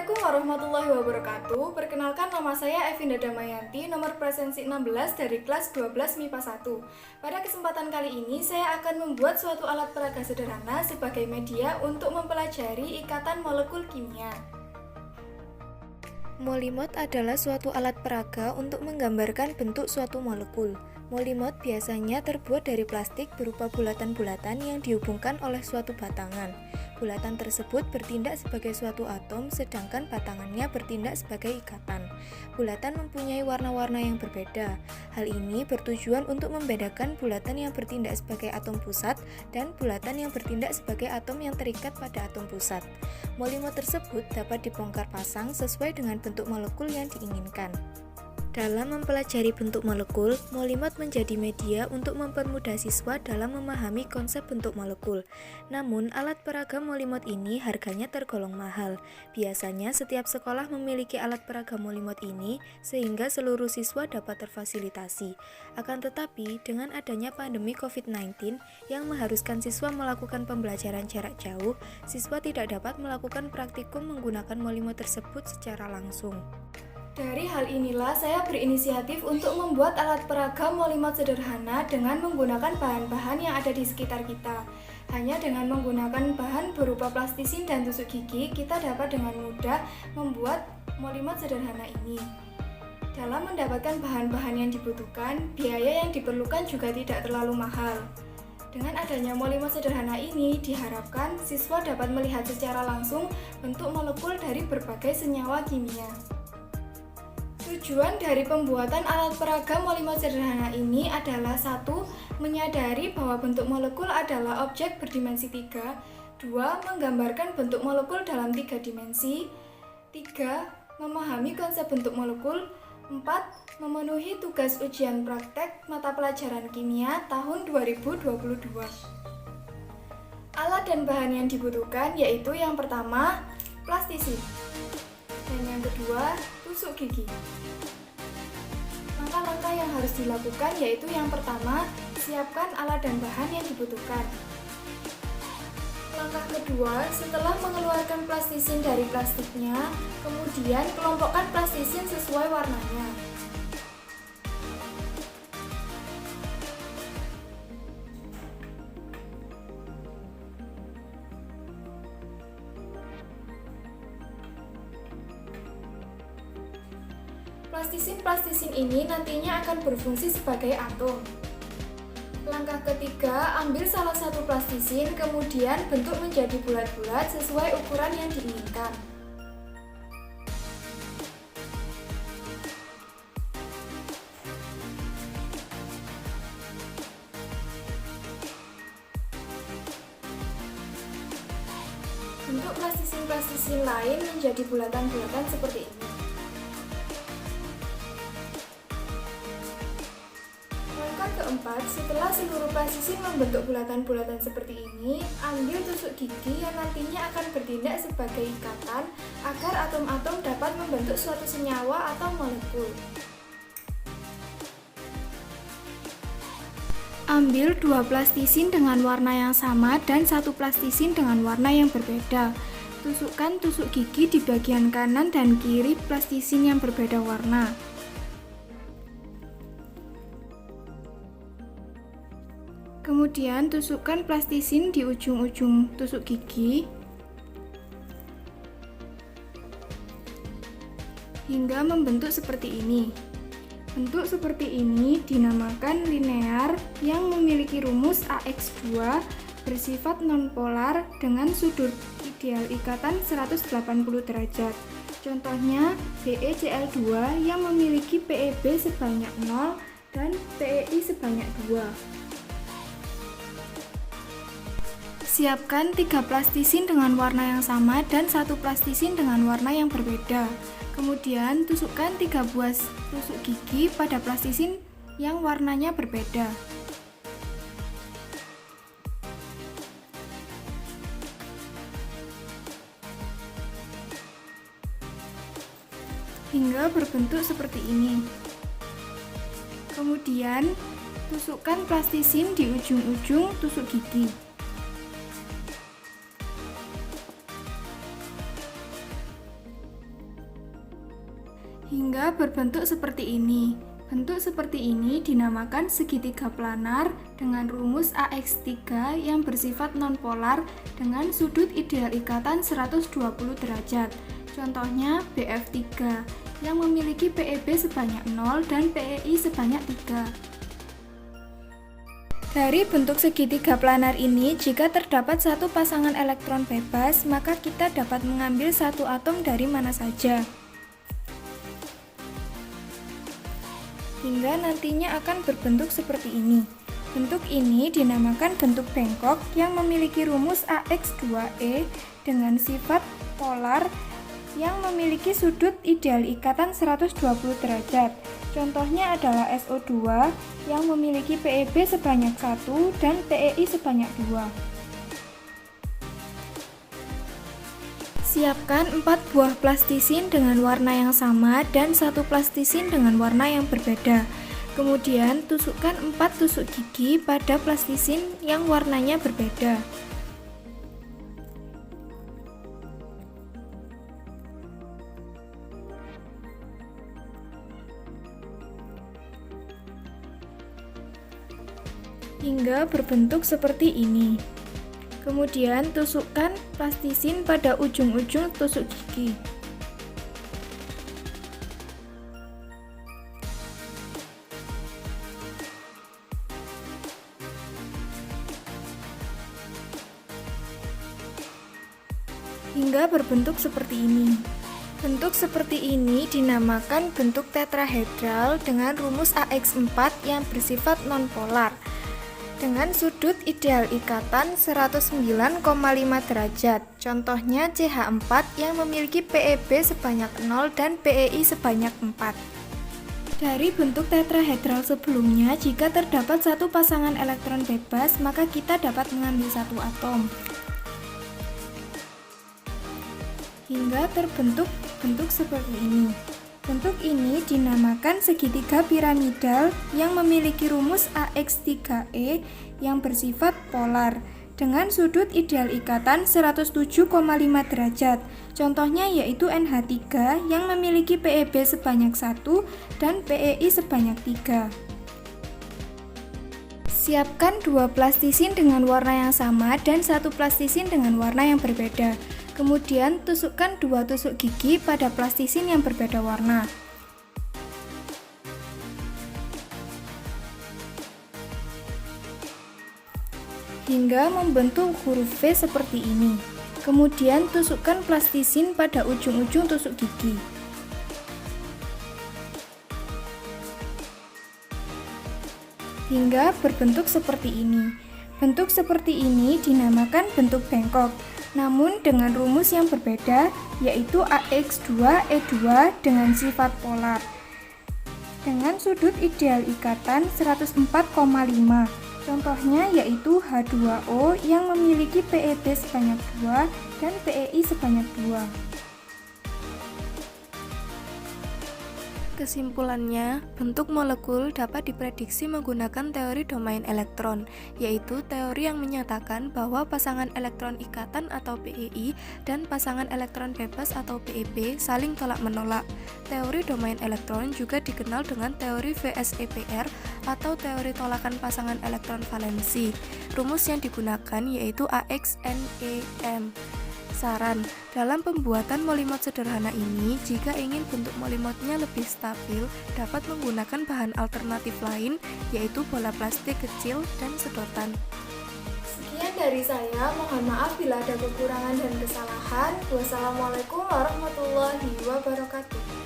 Assalamualaikum warahmatullahi wabarakatuh. Perkenalkan, nama saya Evinda Damayanti, nomor presensi 16 dari kelas 12 MIPA 1. Pada kesempatan kali ini, saya akan membuat suatu alat peraga sederhana sebagai media untuk mempelajari ikatan molekul kimia. Molimot adalah suatu alat peraga untuk menggambarkan bentuk suatu molekul. Molimot biasanya terbuat dari plastik berupa bulatan-bulatan yang dihubungkan oleh suatu batangan. Bulatan tersebut bertindak sebagai suatu atom, sedangkan batangannya bertindak sebagai ikatan. Bulatan mempunyai warna-warna yang berbeda. Hal ini bertujuan untuk membedakan bulatan yang bertindak sebagai atom pusat dan bulatan yang bertindak sebagai atom yang terikat pada atom pusat. Molimot tersebut dapat dibongkar pasang sesuai dengan bentuk molekul yang diinginkan. Dalam mempelajari bentuk molekul, molimot menjadi media untuk mempermudah siswa dalam memahami konsep bentuk molekul. Namun, alat peraga molimot ini harganya tergolong mahal. Biasanya setiap sekolah memiliki alat peraga molimot ini sehingga seluruh siswa dapat terfasilitasi. Akan tetapi, dengan adanya pandemi COVID-19 yang mengharuskan siswa melakukan pembelajaran jarak jauh, siswa tidak dapat melakukan praktikum menggunakan molimot tersebut secara langsung. Dari hal inilah saya berinisiatif untuk membuat alat peraga molimot sederhana dengan menggunakan bahan-bahan yang ada di sekitar kita. Hanya dengan menggunakan bahan berupa plastisin dan tusuk gigi, kita dapat dengan mudah membuat molimot sederhana ini. Dalam mendapatkan bahan-bahan yang dibutuhkan, biaya yang diperlukan juga tidak terlalu mahal. Dengan adanya molimot sederhana ini, diharapkan siswa dapat melihat secara langsung bentuk molekul dari berbagai senyawa kimia. Tujuan dari pembuatan alat peraga molimot sederhana ini adalah 1. Menyadari bahwa bentuk molekul adalah objek berdimensi 3. 2. Menggambarkan bentuk molekul dalam 3 dimensi. 3. Memahami konsep bentuk molekul. 4. Memenuhi tugas ujian praktek mata pelajaran kimia tahun 2022. Alat dan bahan yang dibutuhkan yaitu yang pertama, plastisin. Dan yang kedua, tusuk gigi. Langkah-langkah yang harus dilakukan yaitu yang pertama, siapkan alat dan bahan yang dibutuhkan. Langkah kedua, setelah mengeluarkan plastisin dari plastiknya, kemudian kelompokkan plastisin sesuai warnanya. Plastisin ini nantinya akan berfungsi sebagai atom. Langkah ketiga, ambil salah satu plastisin, kemudian bentuk menjadi bulat-bulat sesuai ukuran yang diinginkan. Bentuk plastisin lain menjadi bulatan-bulatan seperti ini. Keempat, setelah seluruh plastisin membentuk bulatan-bulatan seperti ini, ambil tusuk gigi yang nantinya akan bertindak sebagai ikatan agar atom-atom dapat membentuk suatu senyawa atau molekul. Ambil 2 plastisin dengan warna yang sama dan 1 plastisin dengan warna yang berbeda. Tusukkan tusuk gigi di bagian kanan dan kiri plastisin yang berbeda warna. Kemudian tusukkan plastisin di ujung-ujung tusuk gigi hingga membentuk seperti ini. Bentuk seperti ini dinamakan linear yang memiliki rumus AX2 bersifat nonpolar dengan sudut ideal ikatan 180 derajat. Contohnya BeCl2 yang memiliki PeB sebanyak 0 dan PeI sebanyak 2. Siapkan 3 plastisin dengan warna yang sama dan 1 plastisin dengan warna yang berbeda. Kemudian tusukkan 3 buah tusuk gigi pada plastisin yang warnanya berbeda. Hingga berbentuk seperti ini. Kemudian tusukkan plastisin di ujung-ujung tusuk gigi. hingga berbentuk seperti ini. Bentuk seperti ini dinamakan segitiga planar dengan rumus AX3 yang bersifat nonpolar dengan sudut ideal ikatan 120 derajat. Contohnya BF3 yang memiliki PEB sebanyak 0 dan PEI sebanyak 3. Dari bentuk segitiga planar ini, jika terdapat satu pasangan elektron bebas, maka kita dapat mengambil satu atom dari mana saja. Hingga nantinya akan berbentuk seperti ini. Bentuk ini dinamakan bentuk bengkok yang memiliki rumus AX2E dengan sifat polar yang memiliki sudut ideal ikatan 120 derajat. Contohnya adalah SO2 yang memiliki PEB sebanyak 1 dan PEI sebanyak 2. Siapkan 4 buah plastisin dengan warna yang sama dan 1 plastisin dengan warna yang berbeda. Kemudian tusukkan 4 tusuk gigi pada plastisin yang warnanya berbeda. Hingga berbentuk seperti ini. Kemudian tusukkan plastisin pada ujung-ujung tusuk gigi. Hingga berbentuk seperti ini. Bentuk seperti ini dinamakan bentuk tetrahedral dengan rumus AX4 yang bersifat nonpolar dengan sudut ideal ikatan 109,5 derajat. Contohnya CH4 yang memiliki PEB sebanyak 0 dan PEI sebanyak 4. Dari bentuk tetrahedral sebelumnya, jika terdapat satu pasangan elektron bebas, maka kita dapat mengambil satu atom. Hingga terbentuk bentuk seperti ini. Bentuk ini dinamakan segitiga piramidal yang memiliki rumus AX3E yang bersifat polar dengan sudut ideal ikatan 107,5 derajat. Contohnya yaitu NH3 yang memiliki PEB sebanyak 1 dan PEI sebanyak 3. Siapkan 2 plastisin dengan warna yang sama dan 1 plastisin dengan warna yang berbeda. Kemudian tusukkan 2 tusuk gigi pada plastisin yang berbeda warna. Hingga membentuk huruf V seperti ini. Kemudian tusukkan plastisin pada ujung-ujung tusuk gigi. Hingga berbentuk seperti ini. Bentuk seperti ini dinamakan bentuk bengkok, namun dengan rumus yang berbeda, yaitu AX2E2 dengan sifat polar dengan sudut ideal ikatan 104,5. Contohnya yaitu H2O yang memiliki PEB sebanyak 2 dan PEI sebanyak 2. Kesimpulannya, bentuk molekul dapat diprediksi menggunakan teori domain elektron, yaitu teori yang menyatakan bahwa pasangan elektron ikatan atau PEI dan pasangan elektron bebas atau PEB saling tolak-menolak. Teori domain elektron juga dikenal dengan teori VSEPR atau teori tolakan pasangan elektron valensi. Rumus yang digunakan yaitu AXNEM. Saran, dalam pembuatan molimot sederhana ini, jika ingin bentuk molimotnya lebih stabil, dapat menggunakan bahan alternatif lain, yaitu bola plastik kecil dan sedotan. Sekian dari saya, mohon maaf bila ada kekurangan dan kesalahan. Wassalamualaikum warahmatullahi wabarakatuh.